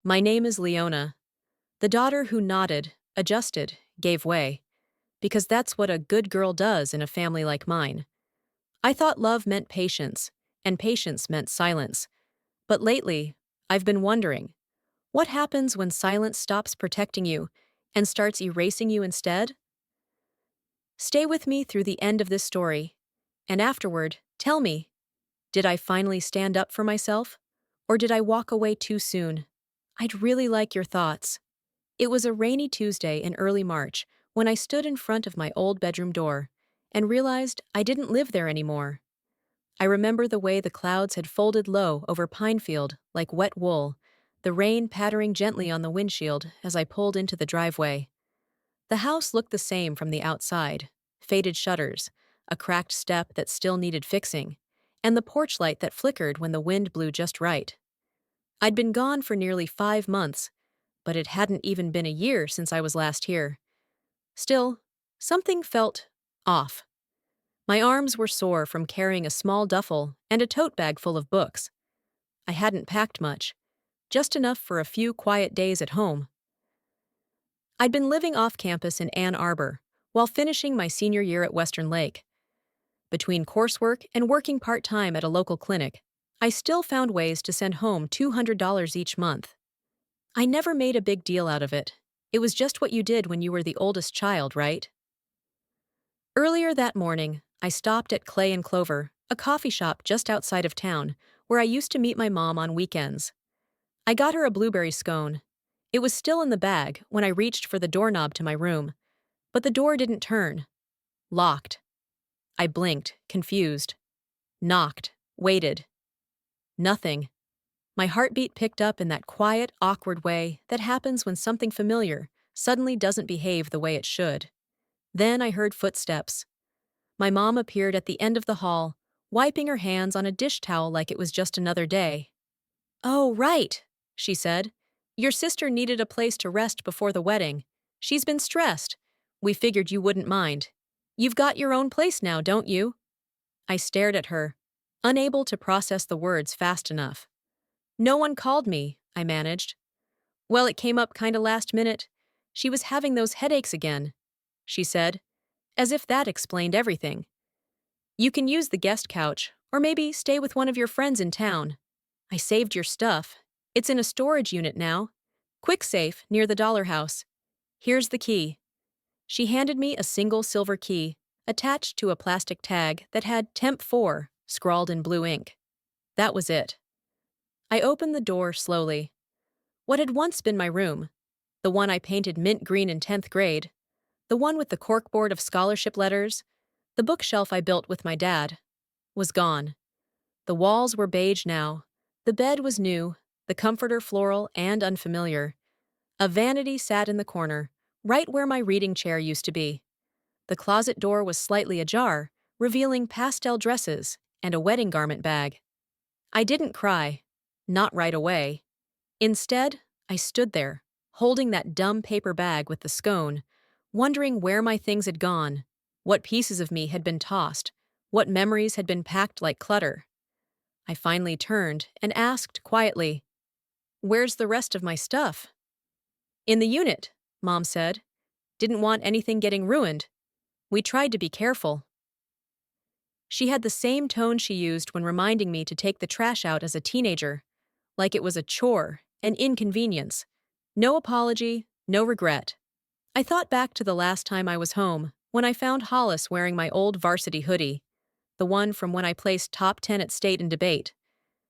My name is Leona, the daughter who nodded, adjusted, gave way, because that's what a good girl does in a family like mine. I thought love meant patience, and patience meant silence. But lately, I've been wondering, what happens when silence stops protecting you and starts erasing you instead? Stay with me through the end of this story, and afterward, tell me, did I finally stand up for myself? Or did I walk away too soon? I'd really like your thoughts. It was a rainy Tuesday in early March when I stood in front of my old bedroom door and realized I didn't live there anymore. I remember the way the clouds had folded low over Pinefield like wet wool, the rain pattering gently on the windshield as I pulled into the driveway. The house looked the same from the outside: faded shutters, a cracked step that still needed fixing, and the porch light that flickered when the wind blew just right. I'd been gone for nearly 5 months, but it hadn't even been a year since I was last here. Still, something felt off. My arms were sore from carrying a small duffel and a tote bag full of books. I hadn't packed much, just enough for a few quiet days at home. I'd been living off campus in Ann Arbor while finishing my senior year at Western Lake. Between coursework and working part-time at a local clinic, I still found ways to send home $200 each month. I never made a big deal out of it. It was just what you did when you were the oldest child, right? Earlier that morning, I stopped at Clay and Clover, a coffee shop just outside of town, where I used to meet my mom on weekends. I got her a blueberry scone. It was still in the bag when I reached for the doorknob to my room, but the door didn't turn. Locked. I blinked, confused. Knocked, waited. Nothing. My heartbeat picked up in that quiet, awkward way that happens when something familiar suddenly doesn't behave the way it should. Then I heard footsteps. My mom appeared at the end of the hall, wiping her hands on a dish towel like it was just another day. "Oh, right," she said. "Your sister needed a place to rest before the wedding. She's been stressed. We figured you wouldn't mind. You've got your own place now, don't you?" I stared at her, unable to process the words fast enough. "No one called me," I managed. "Well, it came up kinda last minute. She was having those headaches again," she said, as if that explained everything. "You can use the guest couch, or maybe stay with one of your friends in town. I saved your stuff. It's in a storage unit now. Quick safe near the dollar house. Here's the key." She handed me a single silver key, attached to a plastic tag that had Temp 4 scrawled in blue ink. That was it. I opened the door slowly. What had once been my room, the one I painted mint green in 10th grade, the one with the corkboard of scholarship letters, the bookshelf I built with my dad, was gone. The walls were beige now. The bed was new, the comforter floral and unfamiliar. A vanity sat in the corner, right where my reading chair used to be. The closet door was slightly ajar, revealing pastel dresses and a wedding garment bag. I didn't cry. Not right away. Instead, I stood there, holding that dumb paper bag with the scone, wondering where my things had gone, what pieces of me had been tossed, what memories had been packed like clutter. I finally turned and asked quietly, "Where's the rest of my stuff?" "In the unit," Mom said. "Didn't want anything getting ruined. We tried to be careful." She had the same tone she used when reminding me to take the trash out as a teenager, like it was a chore, an inconvenience. No apology, no regret. I thought back to the last time I was home, when I found Hollis wearing my old varsity hoodie, the one from when I placed top 10 at state in debate.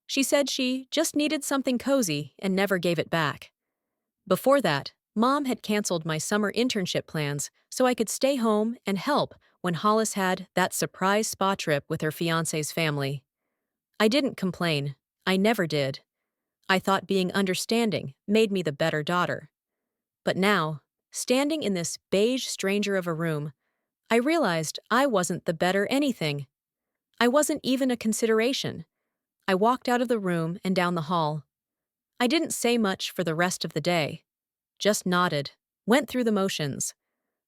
She said she just needed something cozy and never gave it back. Before that, Mom had canceled my summer internship plans so I could stay home and help when Hollis had that surprise spa trip with her fiancé's family. I didn't complain. I never did. I thought being understanding made me the better daughter. But now, standing in this beige stranger of a room, I realized I wasn't the better anything. I wasn't even a consideration. I walked out of the room and down the hall. I didn't say much for the rest of the day. Just nodded, went through the motions.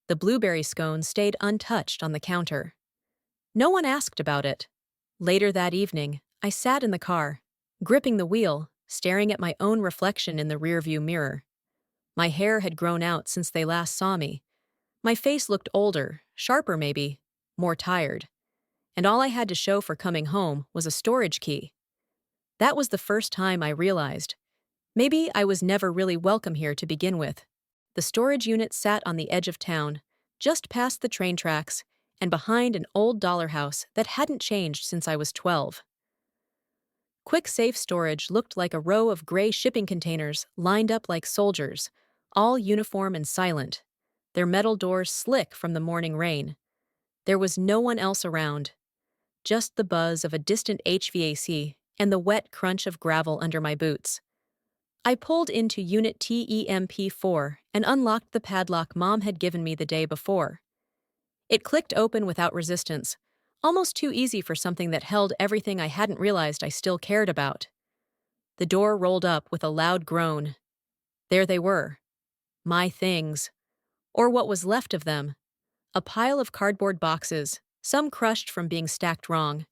The blueberry scone stayed untouched on the counter. No one asked about it. Later that evening, I sat in the car, gripping the wheel, staring at my own reflection in the rearview mirror. My hair had grown out since they last saw me. My face looked older, sharper maybe, more tired. And all I had to show for coming home was a storage key. That was the first time I realized maybe I was never really welcome here to begin with. The storage unit sat on the edge of town, just past the train tracks, and behind an old dollar house that hadn't changed since I was 12. Quick safe storage looked like a row of gray shipping containers lined up like soldiers, all uniform and silent, their metal doors slick from the morning rain. There was no one else around, just the buzz of a distant HVAC and the wet crunch of gravel under my boots. I pulled into Unit TEMP4 and unlocked the padlock Mom had given me the day before. It clicked open without resistance, almost too easy for something that held everything I hadn't realized I still cared about. The door rolled up with a loud groan. There they were. My things. Or what was left of them. A pile of cardboard boxes, some crushed from being stacked wrong.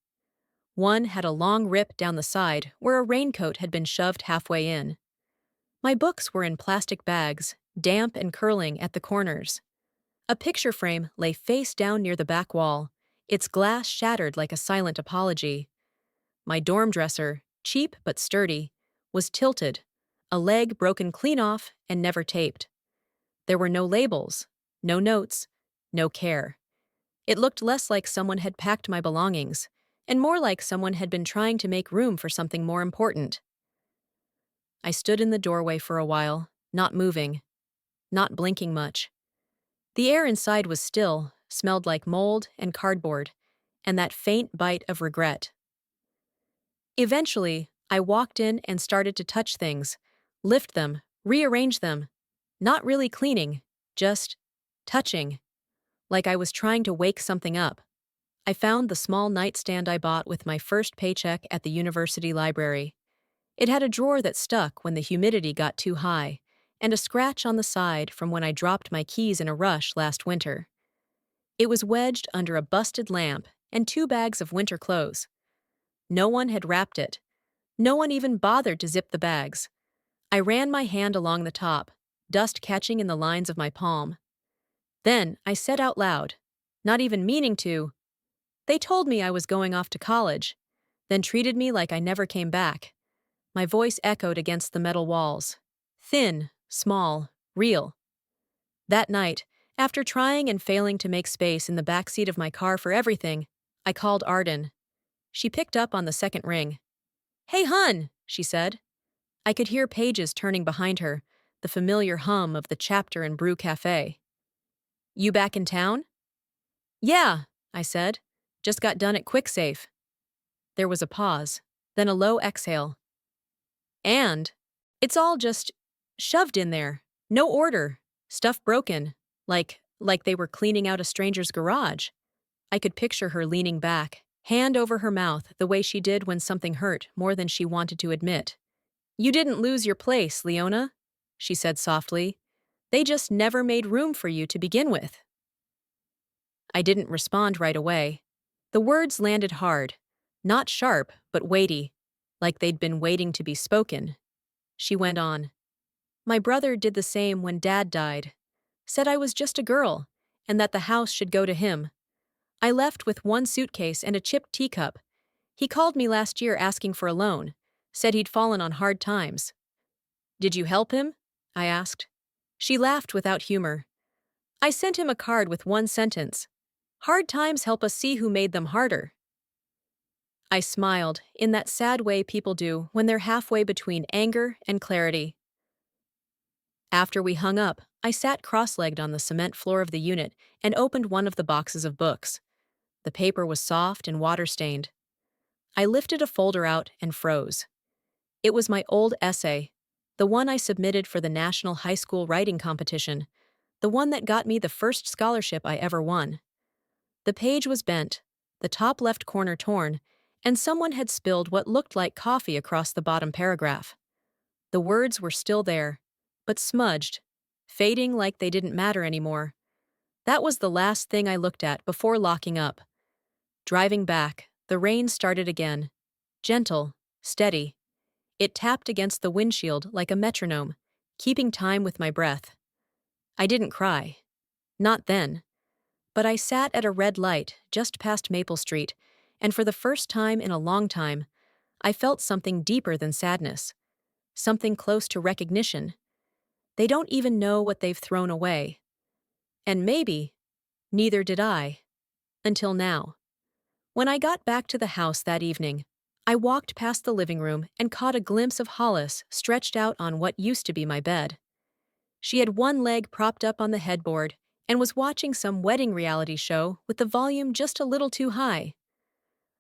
One had a long rip down the side where a raincoat had been shoved halfway in. My books were in plastic bags, damp and curling at the corners. A picture frame lay face down near the back wall, its glass shattered like a silent apology. My dorm dresser, cheap but sturdy, was tilted, a leg broken clean off and never taped. There were no labels, no notes, no care. It looked less like someone had packed my belongings, and more like someone had been trying to make room for something more important. I stood in the doorway for a while, not moving, not blinking much. The air inside was still, smelled like mold and cardboard, and that faint bite of regret. Eventually, I walked in and started to touch things, lift them, rearrange them. Not really cleaning, just touching, like I was trying to wake something up. I found the small nightstand I bought with my first paycheck at the university library. It had a drawer that stuck when the humidity got too high, and a scratch on the side from when I dropped my keys in a rush last winter. It was wedged under a busted lamp and 2 bags of winter clothes. No one had wrapped it. No one even bothered to zip the bags. I ran my hand along the top, dust catching in the lines of my palm. Then I said out loud, not even meaning to, "They told me I was going off to college," then treated me like I never came back. My voice echoed against the metal walls. Thin, small, real. That night, after trying and failing to make space in the back seat of my car for everything, I called Arden. She picked up on the second ring. "Hey, hun," she said. I could hear pages turning behind her, the familiar hum of the Chapter and Brew Cafe. "You back in town?" "Yeah," I said. "Just got done at QuickSafe." There was a pause, then a low exhale. "And it's all just shoved in there. No order. Stuff broken. Like they were cleaning out a stranger's garage." I could picture her leaning back, hand over her mouth the way she did when something hurt more than she wanted to admit. "You didn't lose your place, Leona," she said softly. "They just never made room for you to begin with." I didn't respond right away. The words landed hard, not sharp, but weighty, like they'd been waiting to be spoken. She went on. "My brother did the same when Dad died. Said I was just a girl, and that the house should go to him. I left with 1 suitcase and a chipped teacup. He called me last year asking for a loan, said he'd fallen on hard times." "Did you help him?" I asked. She laughed without humor. "I sent him a card with 1 sentence. Hard times help us see who made them harder." I smiled, in that sad way people do when they're halfway between anger and clarity. After we hung up, I sat cross-legged on the cement floor of the unit and opened one of the boxes of books. The paper was soft and water-stained. I lifted a folder out and froze. It was my old essay, the one I submitted for the National High School Writing Competition, the one that got me the first scholarship I ever won. The page was bent, the top left corner torn, and someone had spilled what looked like coffee across the bottom paragraph. The words were still there, but smudged, fading like they didn't matter anymore. That was the last thing I looked at before locking up. Driving back, the rain started again. Gentle, steady. It tapped against the windshield like a metronome, keeping time with my breath. I didn't cry. Not then. But I sat at a red light just past Maple Street, and for the first time in a long time, I felt something deeper than sadness, something close to recognition. They don't even know what they've thrown away. And maybe, neither did I. Until now. When I got back to the house that evening, I walked past the living room and caught a glimpse of Hollis stretched out on what used to be my bed. She had one leg propped up on the headboard and was watching some wedding reality show with the volume just a little too high.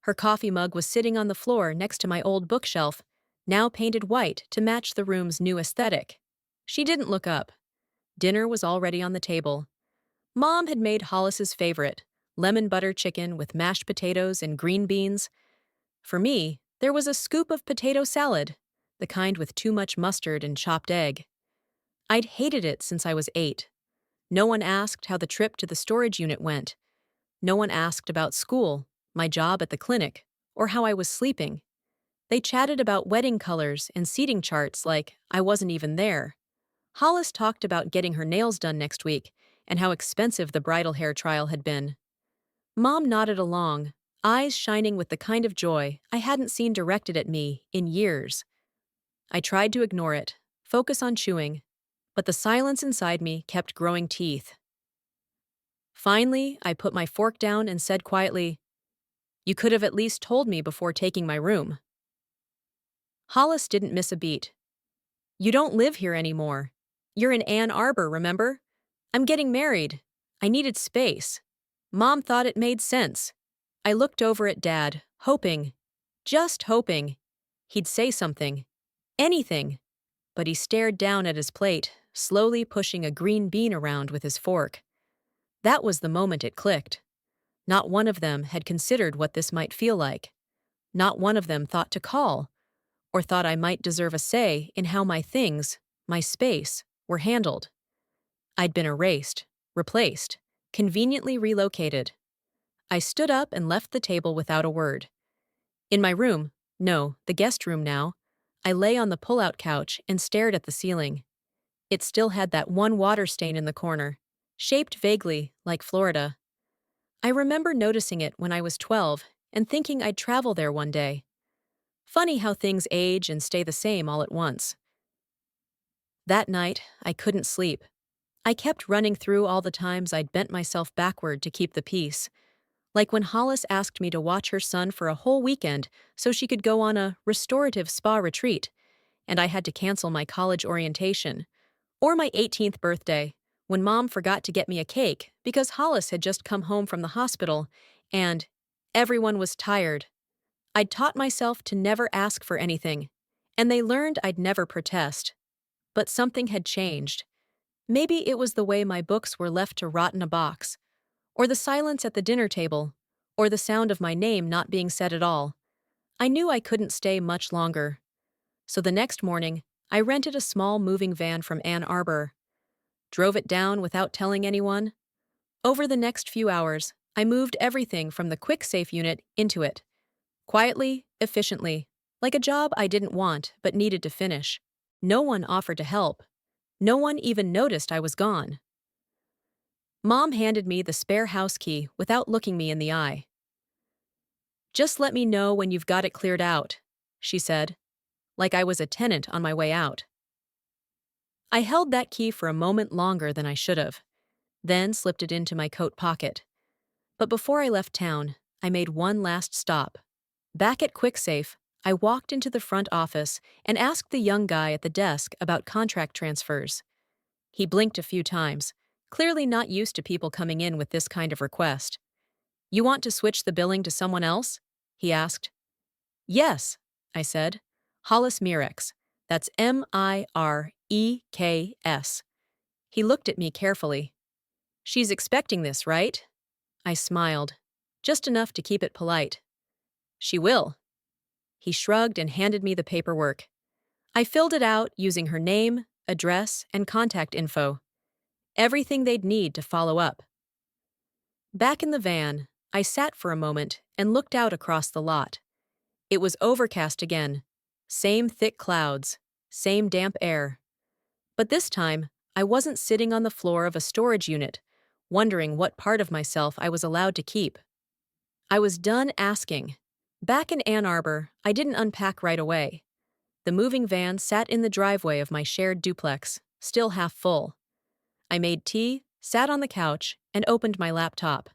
Her coffee mug was sitting on the floor next to my old bookshelf, now painted white to match the room's new aesthetic. She didn't look up. Dinner was already on the table. Mom had made Hollis's favorite, lemon butter chicken with mashed potatoes and green beans. For me, there was a scoop of potato salad, the kind with too much mustard and chopped egg. I'd hated it since I was 8. No one asked how the trip to the storage unit went. No one asked about school, my job at the clinic, or how I was sleeping. They chatted about wedding colors and seating charts like I wasn't even there. Hollis talked about getting her nails done next week and how expensive the bridal hair trial had been. Mom nodded along, eyes shining with the kind of joy I hadn't seen directed at me in years. I tried to ignore it, focus on chewing, but the silence inside me kept growing teeth. Finally, I put my fork down and said quietly, "You could have at least told me before taking my room." Hollis didn't miss a beat. "You don't live here anymore. You're in Ann Arbor, remember? I'm getting married. I needed space. Mom thought it made sense." I looked over at Dad, hoping, just hoping, he'd say something. Anything. But he stared down at his plate, slowly pushing a green bean around with his fork. That was the moment it clicked. Not one of them had considered what this might feel like. Not one of them thought to call, or thought I might deserve a say in how my things, my space, were handled. I'd been erased, replaced, conveniently relocated. I stood up and left the table without a word. In my room, no, the guest room now, I lay on the pull-out couch and stared at the ceiling. It still had that one water stain in the corner, shaped vaguely like Florida. I remember noticing it when I was 12 and thinking I'd travel there one day. Funny how things age and stay the same all at once. That night, I couldn't sleep. I kept running through all the times I'd bent myself backward to keep the peace. Like when Hollis asked me to watch her son for a whole weekend so she could go on a restorative spa retreat, and I had to cancel my college orientation. Or my 18th birthday, when Mom forgot to get me a cake because Hollis had just come home from the hospital, and everyone was tired. I'd taught myself to never ask for anything, and they learned I'd never protest. But something had changed. Maybe it was the way my books were left to rot in a box, or the silence at the dinner table, or the sound of my name not being said at all. I knew I couldn't stay much longer. So the next morning, I rented a small moving van from Ann Arbor. Drove it down without telling anyone. Over the next few hours, I moved everything from the quick-safe unit into it. Quietly, efficiently, like a job I didn't want but needed to finish. No one offered to help. No one even noticed I was gone. Mom handed me the spare house key without looking me in the eye. "Just let me know when you've got it cleared out," she said, like I was a tenant on my way out. I held that key for a moment longer than I should have, then slipped it into my coat pocket. But before I left town, I made one last stop. Back at QuickSafe, I walked into the front office and asked the young guy at the desk about contract transfers. He blinked a few times, clearly not used to people coming in with this kind of request. "You want to switch the billing to someone else?" he asked. "Yes," I said. "Hollis Mirex. That's Mirekes." He looked at me carefully. "She's expecting this, right?" I smiled, just enough to keep it polite. "She will." He shrugged and handed me the paperwork. I filled it out using her name, address, and contact info. Everything they'd need to follow up. Back in the van, I sat for a moment and looked out across the lot. It was overcast again, Same thick clouds, same damp air. But this time, I wasn't sitting on the floor of a storage unit, wondering what part of myself I was allowed to keep. I was done asking. Back in Ann Arbor, I didn't unpack right away. The moving van sat in the driveway of my shared duplex, still half full. I made tea, sat on the couch, and opened my laptop.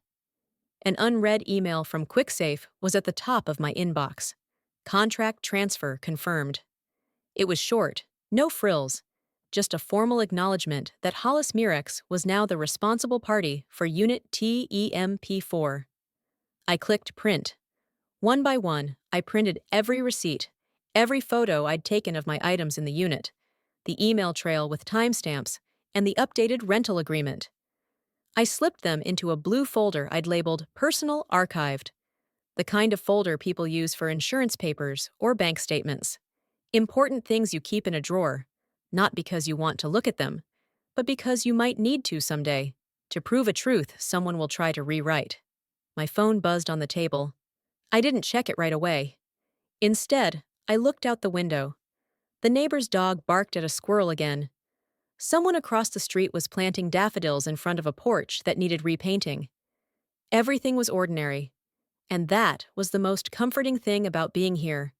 An unread email from QuickSafe was at the top of my inbox. Contract transfer confirmed. It was short, no frills, just a formal acknowledgement that Hollis Mirex was now the responsible party for Unit TEMP4. I clicked print. One by one, I printed every receipt, every photo I'd taken of my items in the unit, the email trail with timestamps, and the updated rental agreement. I slipped them into a blue folder I'd labeled Personal Archived, the kind of folder people use for insurance papers or bank statements. Important things you keep in a drawer, not because you want to look at them, but because you might need to someday, to prove a truth someone will try to rewrite. My phone buzzed on the table. I didn't check it right away. Instead, I looked out the window. The neighbor's dog barked at a squirrel again. Someone across the street was planting daffodils in front of a porch that needed repainting. Everything was ordinary, and that was the most comforting thing about being here.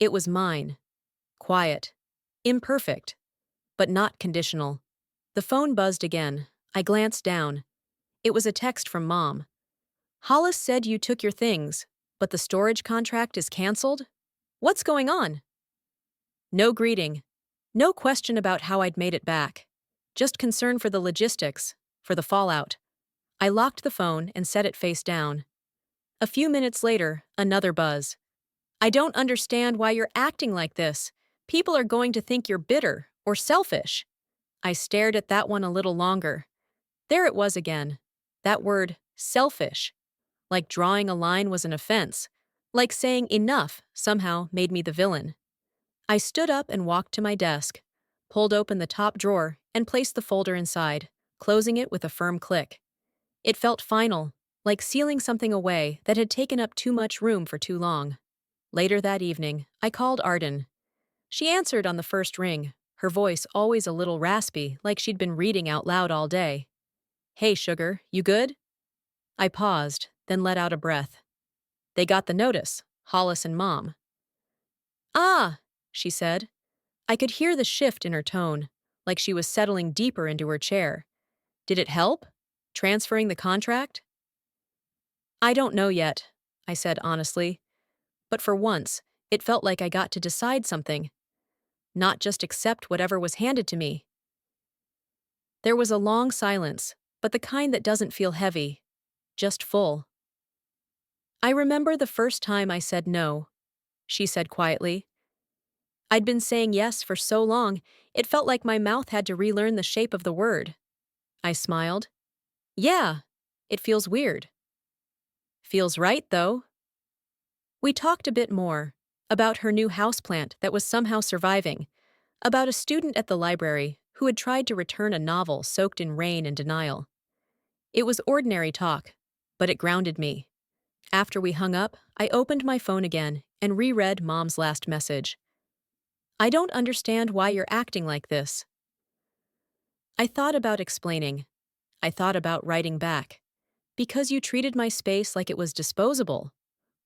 It was mine. Quiet. Imperfect. But not conditional. The phone buzzed again. I glanced down. It was a text from Mom. Hollis said you took your things, but the storage contract is canceled? What's going on? No greeting. No question about how I'd made it back. Just concern for the logistics, for the fallout. I locked the phone and set it face down. A few minutes later, another buzz. I don't understand why you're acting like this. People are going to think you're bitter or selfish. I stared at that one a little longer. There it was again. That word, selfish. Like drawing a line was an offense. Like saying enough somehow made me the villain. I stood up and walked to my desk, pulled open the top drawer, and placed the folder inside, closing it with a firm click. It felt final, like sealing something away that had taken up too much room for too long. Later that evening, I called Arden. She answered on the first ring, her voice always a little raspy, like she'd been reading out loud all day. Hey, sugar, you good? I paused, then let out a breath. They got the notice, Hollis and Mom. Ah, she said. I could hear the shift in her tone, like she was settling deeper into her chair. Did it help? Transferring the contract? I don't know yet, I said honestly. But for once, it felt like I got to decide something, not just accept whatever was handed to me. There was a long silence, but the kind that doesn't feel heavy, just full. I remember the first time I said no, she said quietly. I'd been saying yes for so long, it felt like my mouth had to relearn the shape of the word. I smiled. Yeah, it feels weird. Feels right, though. We talked a bit more, about her new houseplant that was somehow surviving, about a student at the library who had tried to return a novel soaked in rain and denial. It was ordinary talk, but it grounded me. After we hung up, I opened my phone again and reread Mom's last message. I don't understand why you're acting like this. I thought about explaining. I thought about writing back. Because you treated my space like it was disposable.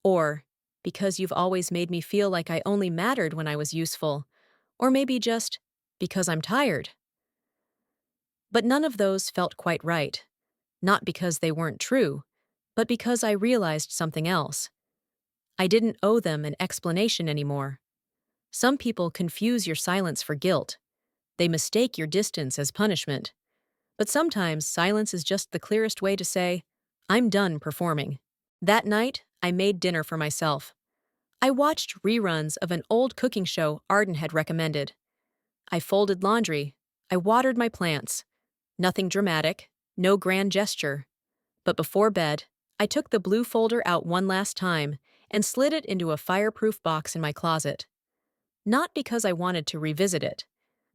Or because you've always made me feel like I only mattered when I was useful. Or maybe just because I'm tired. But none of those felt quite right. Not because they weren't true, but because I realized something else. I didn't owe them an explanation anymore. Some people confuse your silence for guilt. They mistake your distance as punishment. But sometimes silence is just the clearest way to say, I'm done performing. That night, I made dinner for myself. I watched reruns of an old cooking show Arden had recommended. I folded laundry. I watered my plants. Nothing dramatic, no grand gesture. But before bed, I took the blue folder out one last time and slid it into a fireproof box in my closet. Not because I wanted to revisit it,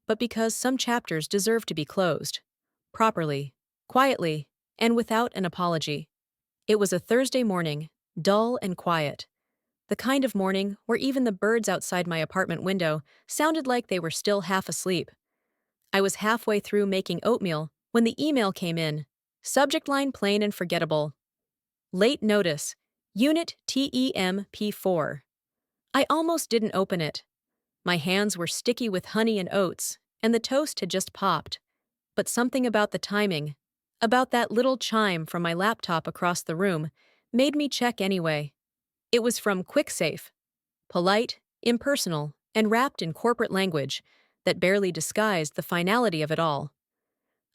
but because some chapters deserve to be closed. Properly, quietly, and without an apology. It was a Thursday morning, dull and quiet. The kind of morning where even the birds outside my apartment window sounded like they were still half asleep. I was halfway through making oatmeal when the email came in. Subject line plain and forgettable. Late notice. Unit TEMP4. I almost didn't open it. My hands were sticky with honey and oats, and the toast had just popped. But something about the timing, about that little chime from my laptop across the room, made me check anyway. It was from QuickSafe. Polite, impersonal, and wrapped in corporate language that barely disguised the finality of it all.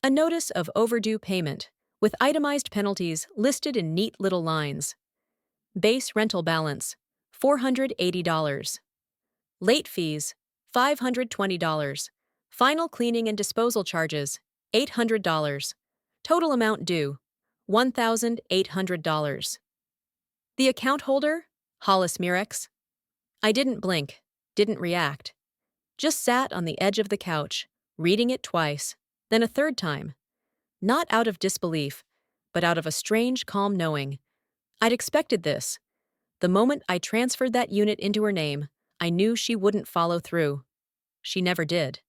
A notice of overdue payment, with itemized penalties listed in neat little lines. Base rental balance, $480. Late fees, $520. Final cleaning and disposal charges, $800. Total amount due, $1,800. The account holder, Hollis Mirex. I didn't blink, didn't react. Just sat on the edge of the couch, reading it twice, then a third time. Not out of disbelief, but out of a strange, calm knowing. I'd expected this. The moment I transferred that unit into her name, I knew she wouldn't follow through. She never did.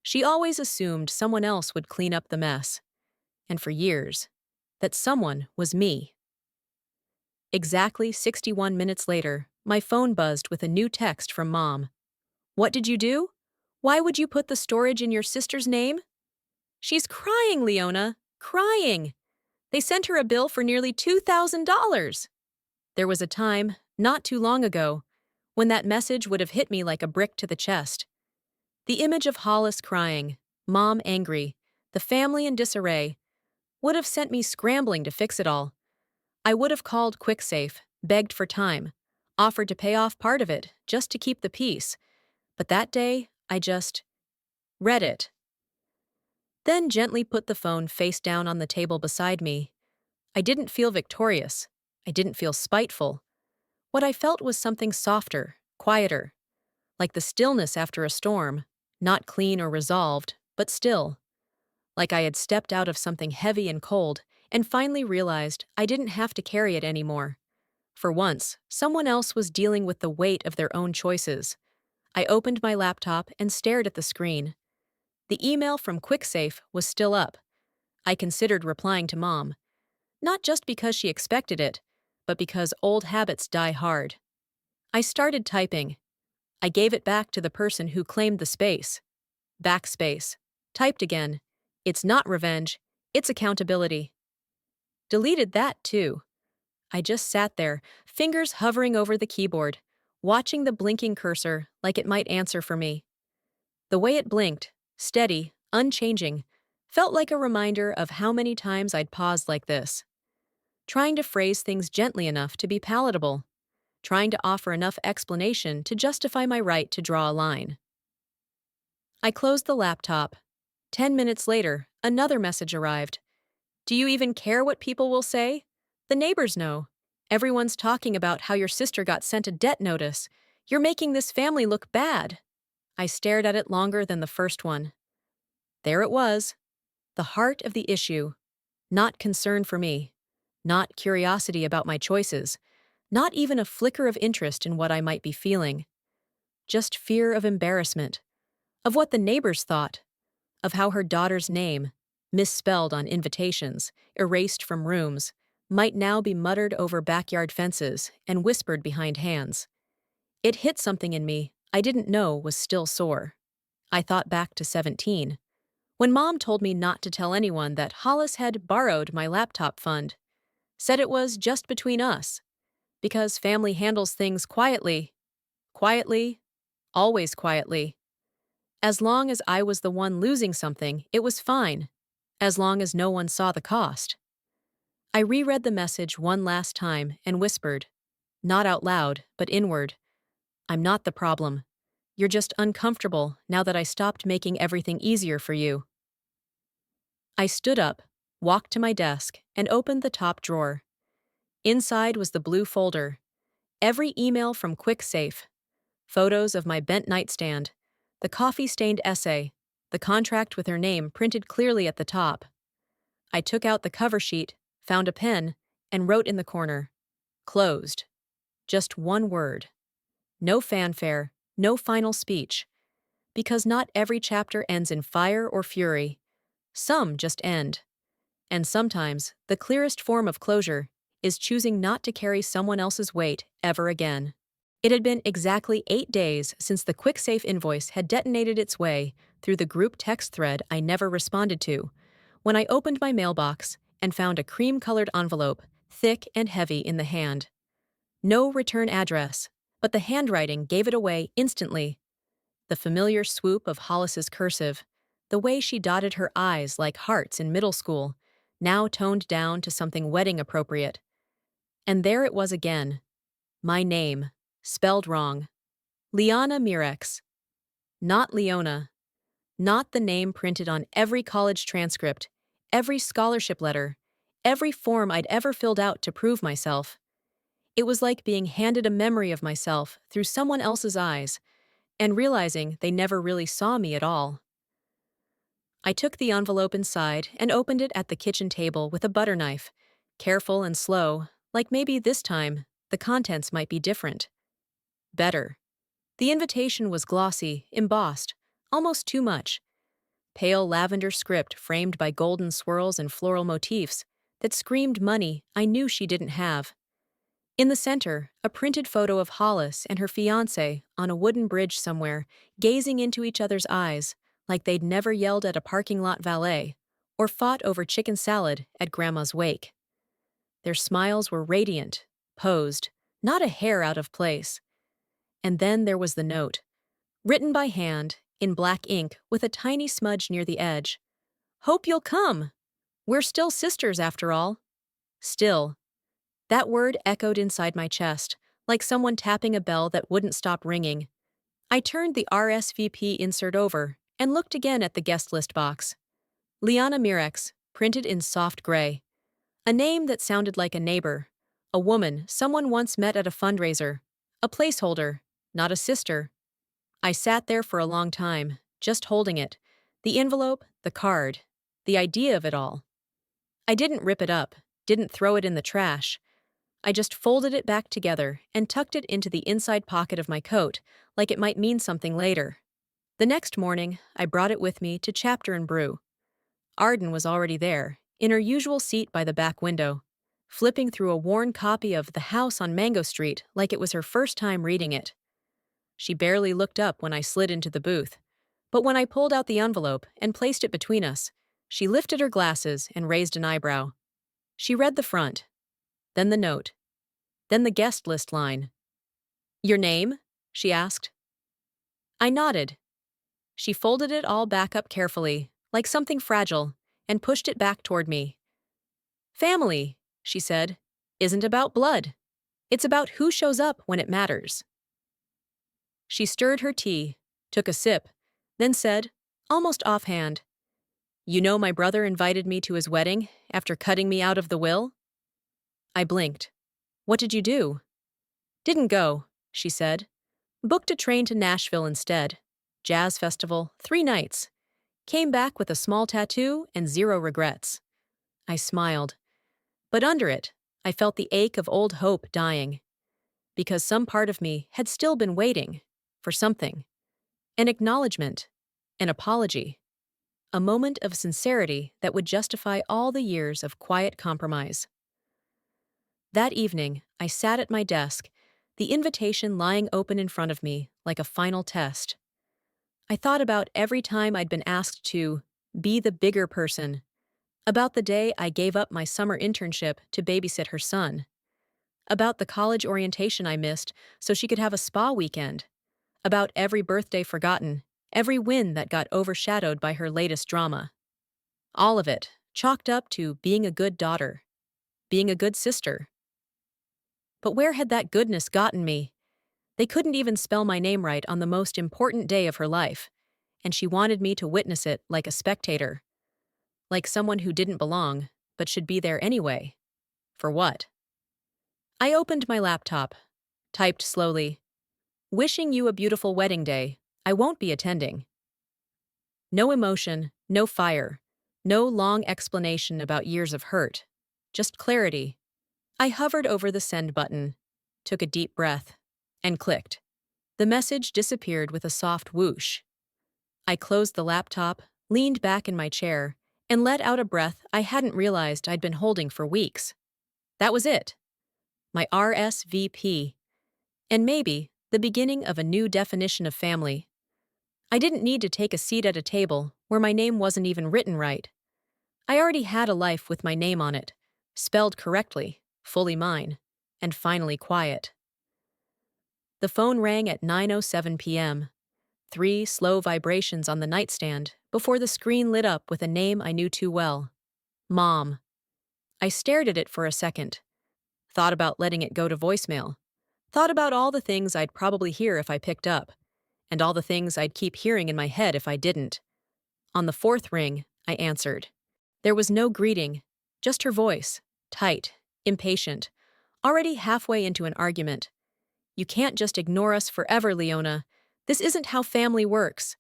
She always assumed someone else would clean up the mess. And for years, that someone was me. Exactly 61 minutes later, my phone buzzed with a new text from Mom. What did you do? Why would you put the storage in your sister's name? She's crying, Leona, crying. They sent her a bill for nearly $2,000. There was a time, not too long ago, when that message would have hit me like a brick to the chest. The image of Hollis crying, Mom angry, the family in disarray, would have sent me scrambling to fix it all. I would have called QuickSafe, begged for time, offered to pay off part of it just to keep the peace. But that day, I just read it. Then gently put the phone face down on the table beside me. I didn't feel victorious. I didn't feel spiteful. What I felt was something softer, quieter, like the stillness after a storm, not clean or resolved, but still. Like I had stepped out of something heavy and cold and finally realized I didn't have to carry it anymore. For once, someone else was dealing with the weight of their own choices. I opened my laptop and stared at the screen. The email from QuickSafe was still up. I considered replying to Mom, not just because she expected it, but because old habits die hard. I started typing. I gave it back to the person who claimed the space. Backspace. Typed again. It's not revenge, it's accountability. Deleted that too. I just sat there, fingers hovering over the keyboard, watching the blinking cursor like it might answer for me. The way it blinked, steady, unchanging, felt like a reminder of how many times I'd paused like this. Trying to phrase things gently enough to be palatable. Trying to offer enough explanation to justify my right to draw a line. I closed the laptop. 10 minutes later, another message arrived. Do you even care what people will say? The neighbors know. Everyone's talking about how your sister got sent a debt notice. You're making this family look bad. I stared at it longer than the first one. There it was. The heart of the issue. Not concern for me. Not curiosity about my choices. Not even a flicker of interest in what I might be feeling. Just fear of embarrassment. Of what the neighbors thought. Of how her daughter's name, misspelled on invitations, erased from rooms, might now be muttered over backyard fences and whispered behind hands. It hit something in me I didn't know was still sore. I thought back to 17, when Mom told me not to tell anyone that Hollis had borrowed my laptop fund. Said it was just between us. Because family handles things quietly. Quietly. Always quietly. As long as I was the one losing something, it was fine. As long as no one saw the cost. I reread the message one last time and whispered, not out loud, but inward, I'm not the problem. You're just uncomfortable now that I stopped making everything easier for you. I stood up, walked to my desk, and opened the top drawer. Inside was the blue folder. Every email from QuickSafe. Photos of my bent nightstand. The coffee-stained essay. The contract with her name printed clearly at the top. I took out the cover sheet, found a pen, and wrote in the corner, closed. Just one word. No fanfare, no final speech. Because not every chapter ends in fire or fury. Some just end. And sometimes, the clearest form of closure is choosing not to carry someone else's weight ever again. It had been exactly 8 days since the QuickSafe invoice had detonated its way through the group text thread I never responded to, when I opened my mailbox and found a cream-colored envelope, thick and heavy in the hand. No return address, but the handwriting gave it away instantly. The familiar swoop of Hollis's cursive, the way she dotted her I's like hearts in middle school, now toned down to something wedding appropriate. And there it was again. My name, spelled wrong. Liana Mirex. Not Leona. Not the name printed on every college transcript, every scholarship letter, every form I'd ever filled out to prove myself. It was like being handed a memory of myself through someone else's eyes, and realizing they never really saw me at all. I took the envelope inside and opened it at the kitchen table with a butter knife, careful and slow, like maybe this time the contents might be different. Better. The invitation was glossy, embossed, almost too much. Pale lavender script framed by golden swirls and floral motifs that screamed money I knew she didn't have. In the center, a printed photo of Hollis and her fiancé on a wooden bridge somewhere, gazing into each other's eyes like they'd never yelled at a parking lot valet or fought over chicken salad at Grandma's wake. Their smiles were radiant, posed, not a hair out of place. And then there was the note, written by hand, in black ink with a tiny smudge near the edge. Hope you'll come! We're still sisters after all. Still. That word echoed inside my chest, like someone tapping a bell that wouldn't stop ringing. I turned the RSVP insert over and looked again at the guest list box. Liana Mirex, printed in soft gray. A name that sounded like a neighbor. A woman someone once met at a fundraiser. A placeholder, not a sister. I sat there for a long time, just holding it. The envelope, the card, the idea of it all. I didn't rip it up, didn't throw it in the trash. I just folded it back together and tucked it into the inside pocket of my coat, like it might mean something later. The next morning, I brought it with me to Chapter and Brew. Arden was already there, in her usual seat by the back window, flipping through a worn copy of The House on Mango Street like it was her first time reading it. She barely looked up when I slid into the booth, but when I pulled out the envelope and placed it between us, she lifted her glasses and raised an eyebrow. She read the front, then the note, then the guest list line. Your name? She asked. I nodded. She folded it all back up carefully, like something fragile, and pushed it back toward me. Family, she said, isn't about blood. It's about who shows up when it matters. She stirred her tea, took a sip, then said, almost offhand, You know my brother invited me to his wedding after cutting me out of the will? I blinked. What did you do? Didn't go, she said. Booked a train to Nashville instead. Jazz festival, 3 nights. Came back with a small tattoo and 0 regrets. I smiled. But under it, I felt the ache of old hope dying. Because some part of me had still been waiting for something. An acknowledgement. An apology. A moment of sincerity that would justify all the years of quiet compromise. That evening, I sat at my desk, the invitation lying open in front of me like a final test. I thought about every time I'd been asked to be the bigger person, about the day I gave up my summer internship to babysit her son, about the college orientation I missed so she could have a spa weekend, about every birthday forgotten, every win that got overshadowed by her latest drama. All of it, chalked up to being a good daughter, being a good sister. But where had that goodness gotten me? They couldn't even spell my name right on the most important day of her life, and she wanted me to witness it like a spectator. Like someone who didn't belong, but should be there anyway. For what? I opened my laptop, typed slowly, Wishing you a beautiful wedding day. I won't be attending. No emotion, no fire, no long explanation about years of hurt. Just clarity. I hovered over the send button. took a deep breath, and clicked. The message disappeared with a soft whoosh. I closed the laptop, leaned back in my chair, and let out a breath I hadn't realized I'd been holding for weeks. That was it. My RSVP. And maybe the beginning of a new definition of family. I didn't need to take a seat at a table where my name wasn't even written right. I already had a life with my name on it, spelled correctly, fully mine, and finally quiet. The phone rang at 9:07 p.m. 3 slow vibrations on the nightstand before the screen lit up with a name I knew too well. Mom. I stared at it for a second, thought about letting it go to voicemail, thought about all the things I'd probably hear if I picked up, and all the things I'd keep hearing in my head if I didn't. On the fourth ring, I answered. There was no greeting, just her voice, tight, impatient, already halfway into an argument. You can't just ignore us forever, Leona. This isn't how family works.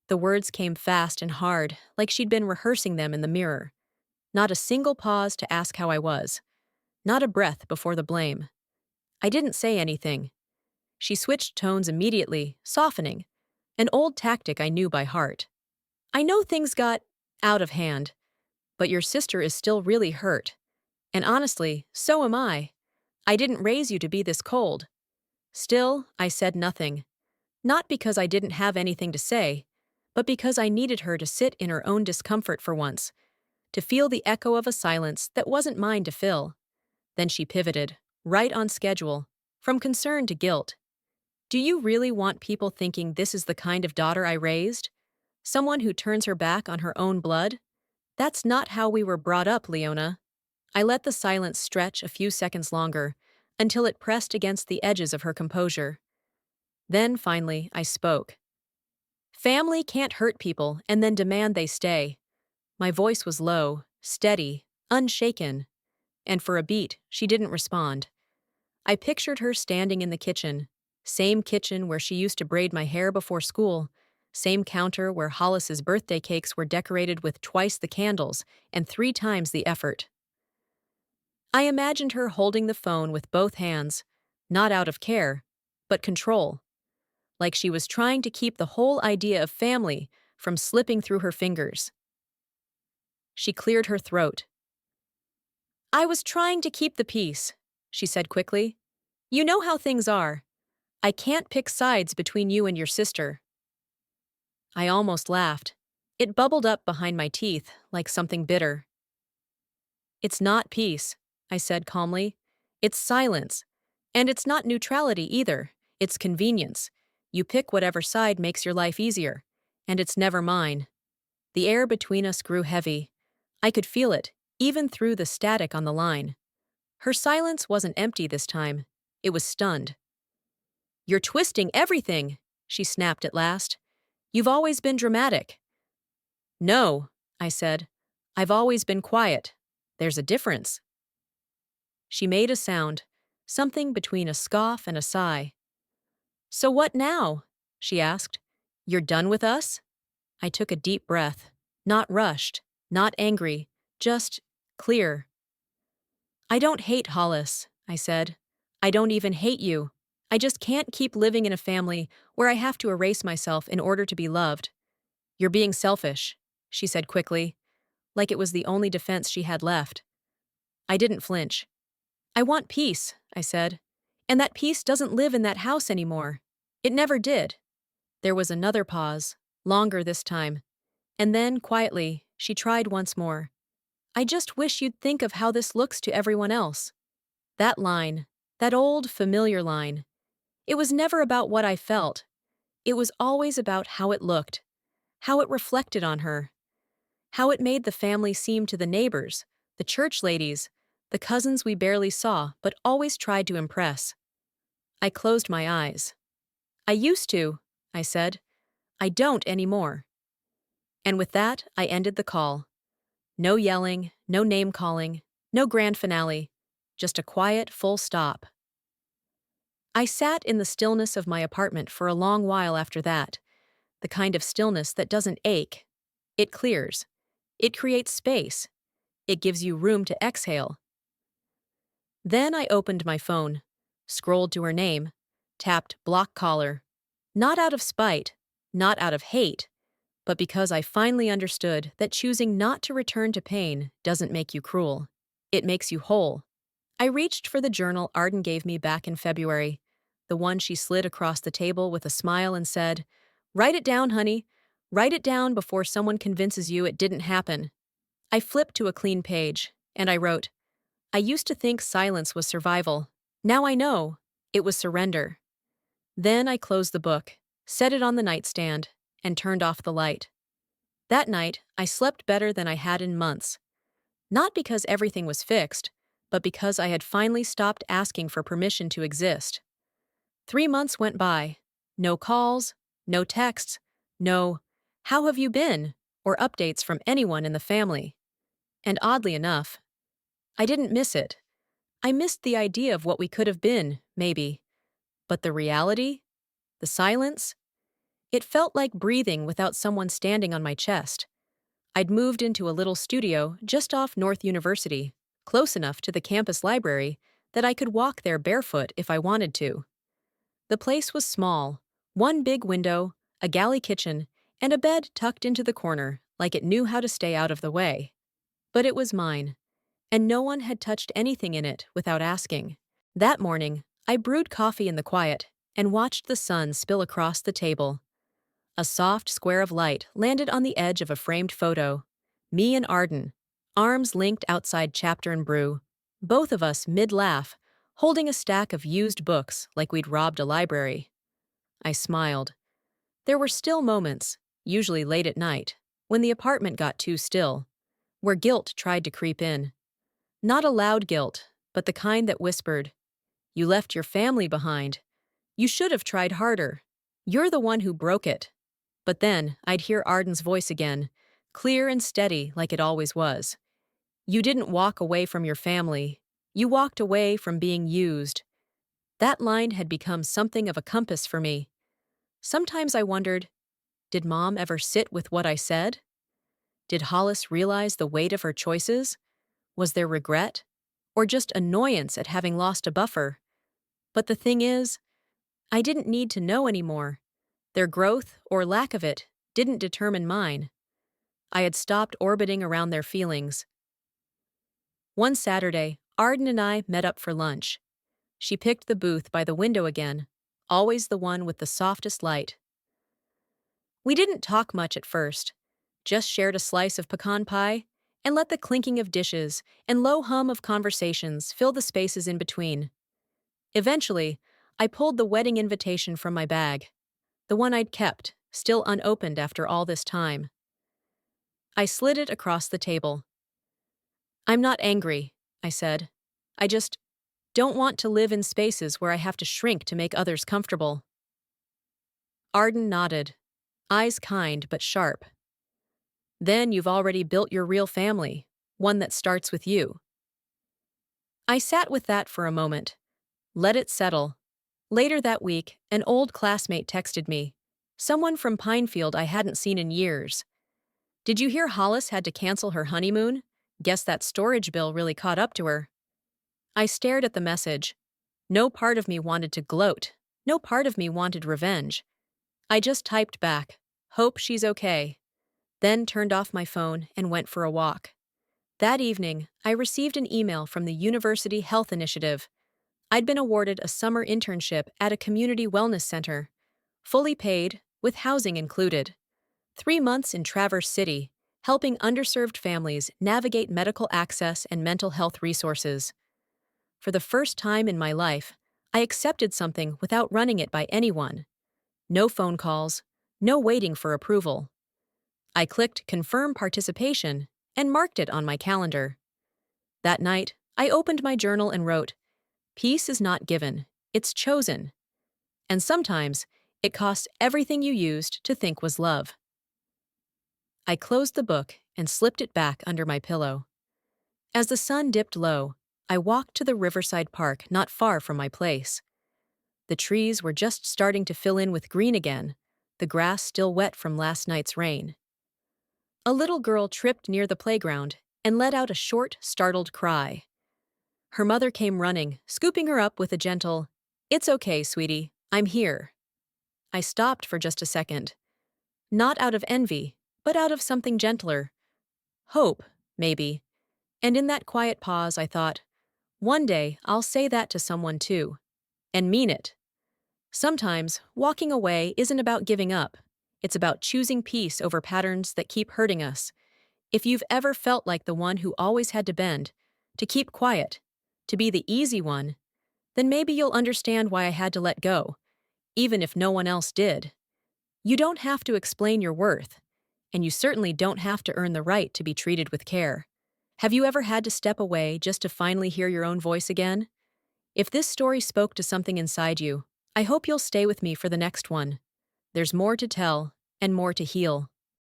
The words came fast and hard, like she'd been rehearsing them in the mirror. Not a single pause to ask how I was. Not a breath before the blame. I didn't say anything. She switched tones immediately, softening. An old tactic I knew by heart. I know things got out of hand, but your sister is still really hurt. And honestly, so am I. I didn't raise you to be this cold. Still, I said nothing. Not because I didn't have anything to say, but because I needed her to sit in her own discomfort for once, to feel the echo of a silence that wasn't mine to fill. Then she pivoted, right on schedule, from concern to guilt. Do you really want people thinking this is the kind of daughter I raised? Someone who turns her back on her own blood? That's not how we were brought up, Leona. I let the silence stretch a few seconds longer, until it pressed against the edges of her composure. Then, finally, I spoke. Family can't hurt people and then demand they stay. My voice was low, steady, unshaken, and for a beat, she didn't respond. I pictured her standing in the kitchen, same kitchen where she used to braid my hair before school, same counter where Hollis's birthday cakes were decorated with twice the candles and 3 times the effort. I imagined her holding the phone with both hands, not out of care, but control, like she was trying to keep the whole idea of family from slipping through her fingers. She cleared her throat. I was trying to keep the peace, she said quickly. You know how things are. I can't pick sides between you and your sister. I almost laughed. It bubbled up behind my teeth like something bitter. It's not peace, I said calmly. It's silence. And it's not neutrality either. It's convenience. You pick whatever side makes your life easier. And it's never mine. The air between us grew heavy. I could feel it, even through the static on the line. Her silence wasn't empty this time. It was stunned. You're twisting everything, she snapped at last. You've always been dramatic. No, I said. I've always been quiet. There's a difference. She made a sound, something between a scoff and a sigh. So what now? She asked. You're done with us? I took a deep breath. Not rushed, not angry, just clear. I don't hate Hollis, I said. I don't even hate you. I just can't keep living in a family where I have to erase myself in order to be loved. You're being selfish, she said quickly, like it was the only defense she had left. I didn't flinch. I want peace, I said. And that peace doesn't live in that house anymore. It never did. There was another pause, longer this time. And then, quietly, she tried once more. I just wish you'd think of how this looks to everyone else. That line, that old, familiar line. It was never about what I felt. It was always about how it looked, how it reflected on her, how it made the family seem to the neighbors, the church ladies, the cousins we barely saw but always tried to impress. I closed my eyes. I used to, I said. I don't anymore. And with that, I ended the call. No yelling, no name-calling, no grand finale, just a quiet, full stop. I sat in the stillness of my apartment for a long while after that, the kind of stillness that doesn't ache. It clears. It creates space. It gives you room to exhale. Then I opened my phone. scrolled to her name, tapped block caller. Not out of spite, not out of hate, but because I finally understood that choosing not to return to pain doesn't make you cruel. It makes you whole. I reached for the journal Arden gave me back in February, the one she slid across the table with a smile and said, "Write it down, honey. Write it down before someone convinces you it didn't happen." I flipped to a clean page, and I wrote, "I used to think silence was survival. Now I know it was surrender." Then I closed the book, set it on the nightstand, and turned off the light. That night, I slept better than I had in months. Not because everything was fixed, but because I had finally stopped asking for permission to exist. 3 months went by. No calls, no texts, no, "How have you been?" or updates from anyone in the family. And oddly enough, I didn't miss it. I missed the idea of what we could have been, maybe. But the reality? The silence? It felt like breathing without someone standing on my chest. I'd moved into a little studio just off North University, close enough to the campus library that I could walk there barefoot if I wanted to. The place was small, one big window, a galley kitchen, and a bed tucked into the corner like it knew how to stay out of the way. But it was mine, and no one had touched anything in it without asking. That morning, I brewed coffee in the quiet and watched the sun spill across the table. A soft square of light landed on the edge of a framed photo. Me and Arden, arms linked outside Chapter and Brew, both of us mid-laugh, holding a stack of used books like we'd robbed a library. I smiled. There were still moments, usually late at night, when the apartment got too still, where guilt tried to creep in. Not a loud guilt, but the kind that whispered, "You left your family behind. You should have tried harder. You're the one who broke it." But then I'd hear Arden's voice again, clear and steady like it always was. "You didn't walk away from your family. You walked away from being used." That line had become something of a compass for me. Sometimes I wondered, did Mom ever sit with what I said? Did Hollis realize the weight of her choices? Was there regret? Or just annoyance at having lost a buffer? But the thing is, I didn't need to know anymore. Their growth, or lack of it, didn't determine mine. I had stopped orbiting around their feelings. One Saturday, Arden and I met up for lunch. She picked the booth by the window again, always the one with the softest light. We didn't talk much at first, just shared a slice of pecan pie and let the clinking of dishes and low hum of conversations fill the spaces in between. Eventually, I pulled the wedding invitation from my bag, the one I'd kept, still unopened after all this time. I slid it across the table. "I'm not angry," I said. "I just don't want to live in spaces where I have to shrink to make others comfortable." Arden nodded, eyes kind but sharp. "Then you've already built your real family, one that starts with you." I sat with that for a moment, let it settle. Later that week, an old classmate texted me, someone from Pinefield I hadn't seen in years. "Did you hear Hollis had to cancel her honeymoon? Guess that storage bill really caught up to her." I stared at the message. No part of me wanted to gloat. No part of me wanted revenge. I just typed back, "Hope she's okay," then turned off my phone and went for a walk. That evening, I received an email from the University Health Initiative. I'd been awarded a summer internship at a community wellness center, fully paid, with housing included. 3 months in Traverse City, helping underserved families navigate medical access and mental health resources. For the first time in my life, I accepted something without running it by anyone. No phone calls, no waiting for approval. I clicked Confirm Participation and marked it on my calendar. That night, I opened my journal and wrote, "Peace is not given, it's chosen." And sometimes, it costs everything you used to think was love. I closed the book and slipped it back under my pillow. As the sun dipped low, I walked to the riverside park not far from my place. The trees were just starting to fill in with green again, the grass still wet from last night's rain. A little girl tripped near the playground and let out a short, startled cry. Her mother came running, scooping her up with a gentle, It's okay, sweetie. I'm here. I stopped for just a second. Not out of envy, but out of something gentler. Hope, maybe. And in that quiet pause, I thought, one day I'll say that to someone too. And mean it. Sometimes, walking away isn't about giving up. It's about choosing peace over patterns that keep hurting us. If you've ever felt like the one who always had to bend, to keep quiet, to be the easy one, then maybe you'll understand why I had to let go, even if no one else did. You don't have to explain your worth, and you certainly don't have to earn the right to be treated with care. Have you ever had to step away just to finally hear your own voice again? If this story spoke to something inside you, I hope you'll stay with me for the next one. There's more to tell and more to heal.